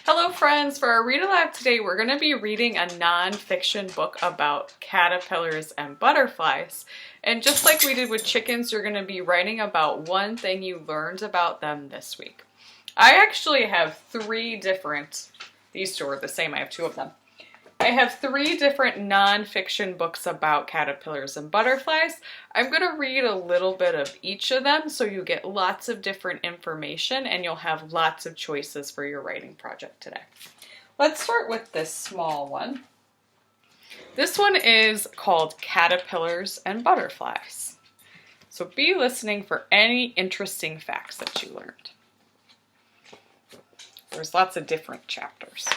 Hello friends, for our read aloud today we're going to be reading a nonfiction book about caterpillars and butterflies. And just like we did with chickens, you're going to be writing about one thing you learned about them this week. I actually have these two are the same, I have two of them. I have three different nonfiction books about caterpillars and butterflies. I'm going to read a little bit of each of them so you get lots of different information and you'll have lots of choices for your writing project today. Let's start with this small one. This one is called Caterpillars and Butterflies. So be listening for any interesting facts that you learned. There's lots of different chapters.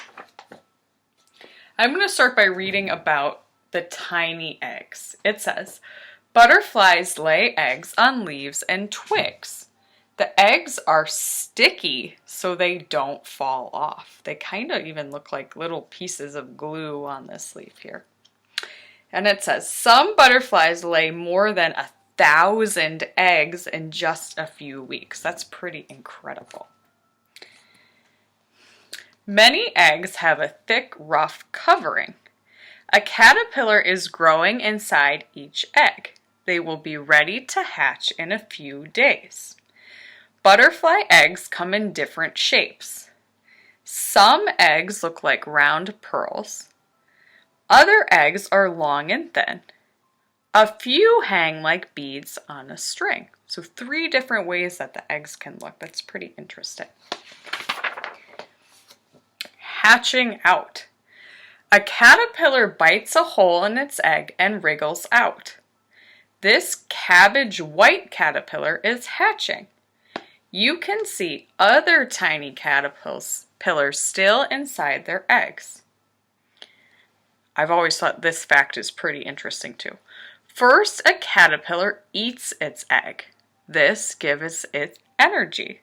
I'm going to start by reading about the tiny eggs. It says, butterflies lay eggs on leaves and twigs. The eggs are sticky so they don't fall off. They kind of even look like little pieces of glue on this leaf here. And it says, some butterflies lay more than 1,000 eggs in just a few weeks. That's pretty incredible. Many eggs have a thick, rough covering. A caterpillar is growing inside each egg. They will be ready to hatch in a few days. Butterfly eggs come in different shapes. Some eggs look like round pearls. Other eggs are long and thin. A few hang like beads on a string. So 3 different ways that the eggs can look. That's pretty interesting. Hatching out. A caterpillar bites a hole in its egg and wriggles out. This cabbage white caterpillar is hatching. You can see other tiny caterpillars still inside their eggs. I've always thought this fact is pretty interesting too. First, a caterpillar eats its egg. This gives it energy.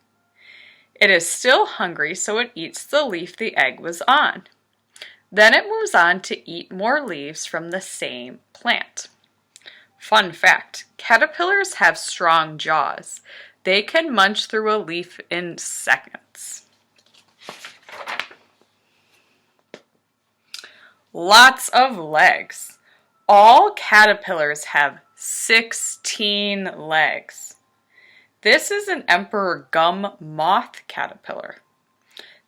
It is still hungry, so it eats the leaf the egg was on. Then it moves on to eat more leaves from the same plant. Fun fact, caterpillars have strong jaws. They can munch through a leaf in seconds. Lots of legs. All caterpillars have 16 legs. This is an emperor gum moth caterpillar.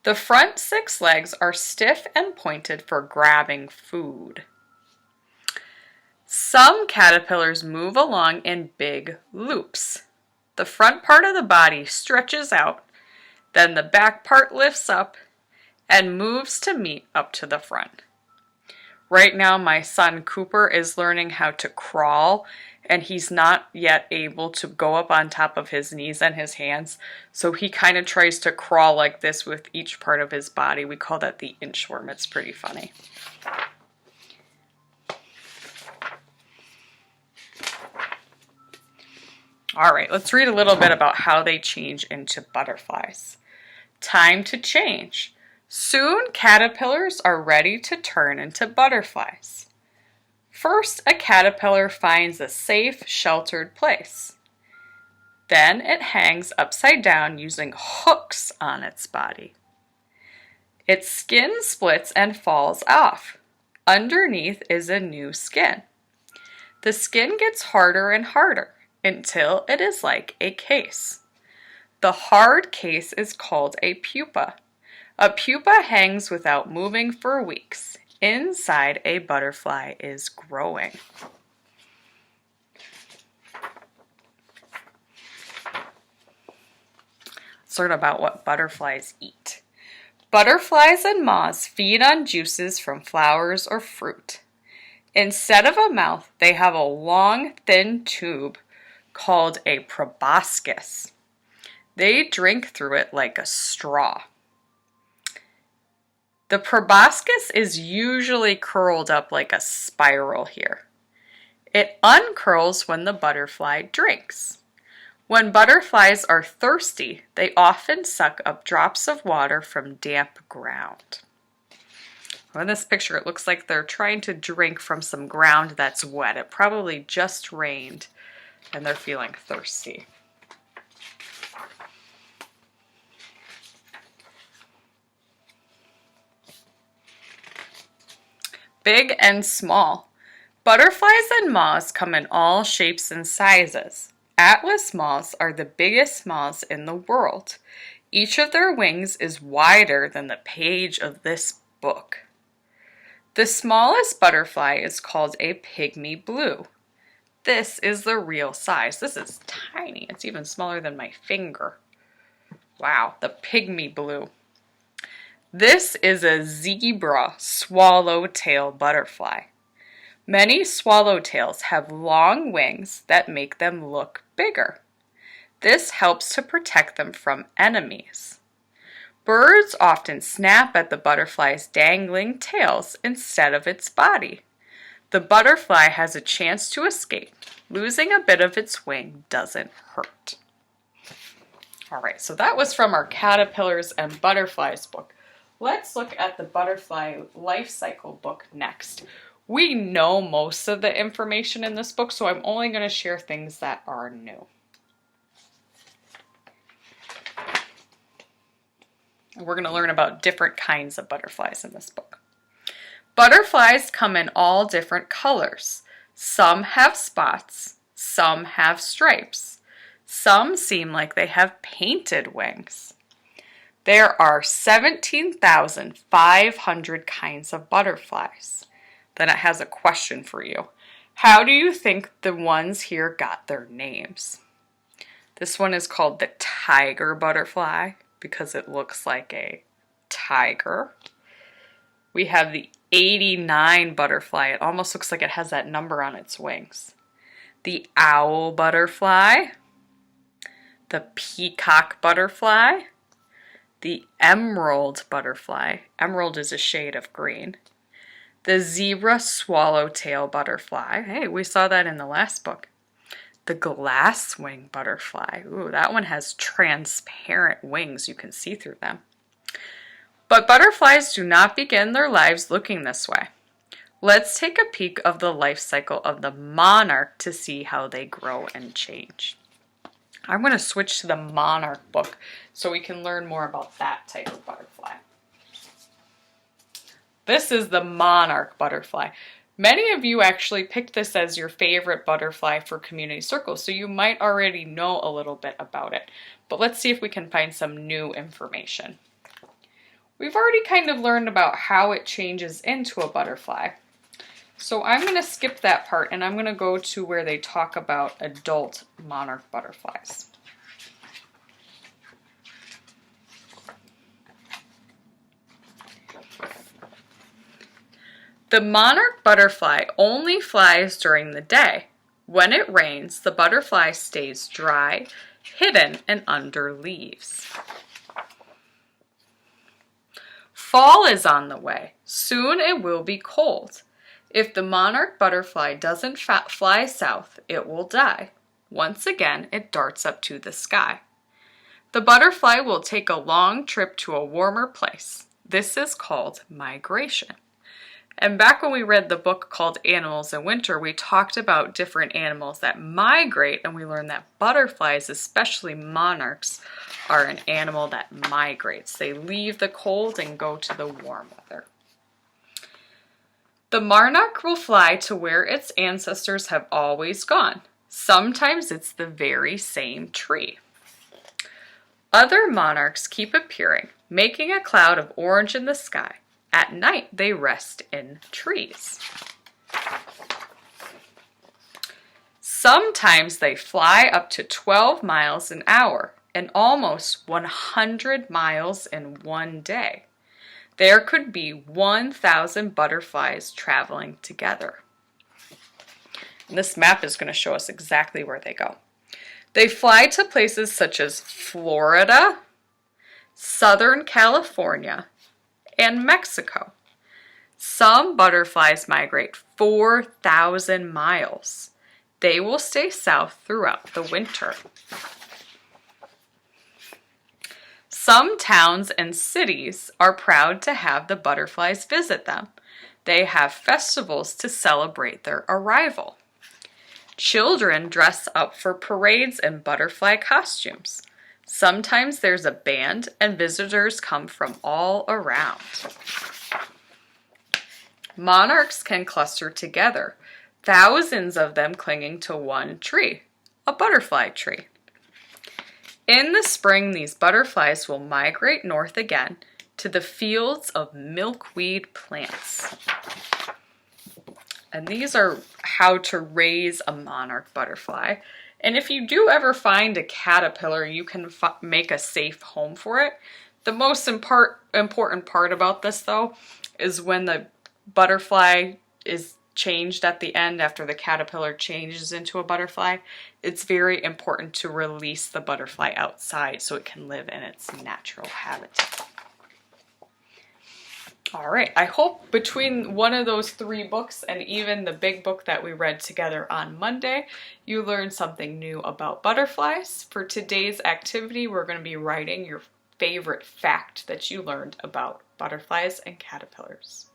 The front 6 legs are stiff and pointed for grabbing food. Some caterpillars move along in big loops. The front part of the body stretches out, then the back part lifts up and moves to meet up to the front. Right now my son Cooper is learning how to crawl, and he's not yet able to go up on top of his knees and his hands, so he kind of tries to crawl like this with each part of his body. We call that the inchworm. It's pretty funny. All right, let's read a little bit about how they change into butterflies. Time to change. Soon caterpillars are ready to turn into butterflies. First, a caterpillar finds a safe, sheltered place. Then it hangs upside down using hooks on its body. Its skin splits and falls off. Underneath is a new skin. The skin gets harder and harder until it is like a case. The hard case is called a pupa. A pupa hangs without moving for weeks. Inside, a butterfly is growing. Let's learn about what butterflies eat. Butterflies and moths feed on juices from flowers or fruit. Instead of a mouth, they have a long, thin tube called a proboscis. They drink through it like a straw. The proboscis is usually curled up like a spiral here. It uncurls when the butterfly drinks. When butterflies are thirsty, they often suck up drops of water from damp ground. In this picture, it looks like they're trying to drink from some ground that's wet. It probably just rained and they're feeling thirsty. Big and small. Butterflies and moths come in all shapes and sizes. Atlas moths are the biggest moths in the world. Each of their wings is wider than the page of this book. The smallest butterfly is called a pygmy blue. This is the real size. This is tiny. It's even smaller than my finger. Wow, the pygmy blue. This is a zebra swallowtail butterfly. Many swallowtails have long wings that make them look bigger. This helps to protect them from enemies. Birds often snap at the butterfly's dangling tails instead of its body. The butterfly has a chance to escape. Losing a bit of its wing doesn't hurt. All right, so that was from our Caterpillars and Butterflies book. Let's look at the Butterfly Life Cycle book next. We know most of the information in this book, so I'm only going to share things that are new. We're going to learn about different kinds of butterflies in this book. Butterflies come in all different colors. Some have spots, some have stripes. Some seem like they have painted wings. There are 17,500 kinds of butterflies. Then it has a question for you. How do you think the ones here got their names? This one is called the tiger butterfly because it looks like a tiger. We have the 89 butterfly. It almost looks like it has that number on its wings. The owl butterfly. The peacock butterfly. The emerald butterfly. Emerald is a shade of green. The zebra swallowtail butterfly. Hey, we saw that in the last book. The glasswing butterfly. Ooh, that one has transparent wings. You can see through them. But butterflies do not begin their lives looking this way. Let's take a peek of the life cycle of the monarch to see how they grow and change. I'm going to switch to the monarch book so we can learn more about that type of butterfly. This is the monarch butterfly. Many of you actually picked this as your favorite butterfly for community circles, so you might already know a little bit about it. But let's see if we can find some new information. We've already kind of learned about how it changes into a butterfly. So I'm going to skip that part and I'm going to go to where they talk about adult monarch butterflies. The monarch butterfly only flies during the day. When it rains, the butterfly stays dry, hidden, and under leaves. Fall is on the way. Soon it will be cold. If the monarch butterfly doesn't fly south, it will die. Once again, it darts up to the sky. The butterfly will take a long trip to a warmer place. This is called migration. And back when we read the book called Animals in Winter, we talked about different animals that migrate, and we learned that butterflies, especially monarchs, are an animal that migrates. They leave the cold and go to the warm weather. The monarch will fly to where its ancestors have always gone. Sometimes it's the very same tree. Other monarchs keep appearing, making a cloud of orange in the sky. At night, they rest in trees. Sometimes they fly up to 12 miles an hour and almost 100 miles in one day. There could be 1,000 butterflies traveling together. And this map is going to show us exactly where they go. They fly to places such as Florida, Southern California, and Mexico. Some butterflies migrate 4,000 miles. They will stay south throughout the winter. Some towns and cities are proud to have the butterflies visit them. They have festivals to celebrate their arrival. Children dress up for parades in butterfly costumes. Sometimes there's a band and visitors come from all around. Monarchs can cluster together, thousands of them clinging to one tree, a butterfly tree. In the spring, these butterflies will migrate north again to the fields of milkweed plants. And these are how to raise a monarch butterfly. And if you do ever find a caterpillar, you can make a safe home for it. The most important part about this, though, is when the butterfly is changed at the end after the caterpillar changes into a butterfly. It's very important to release the butterfly outside so it can live in its natural habitat. All right, I hope between one of those 3 books and even the big book that we read together on Monday, you learned something new about butterflies. For today's activity, we're going to be writing your favorite fact that you learned about butterflies and caterpillars.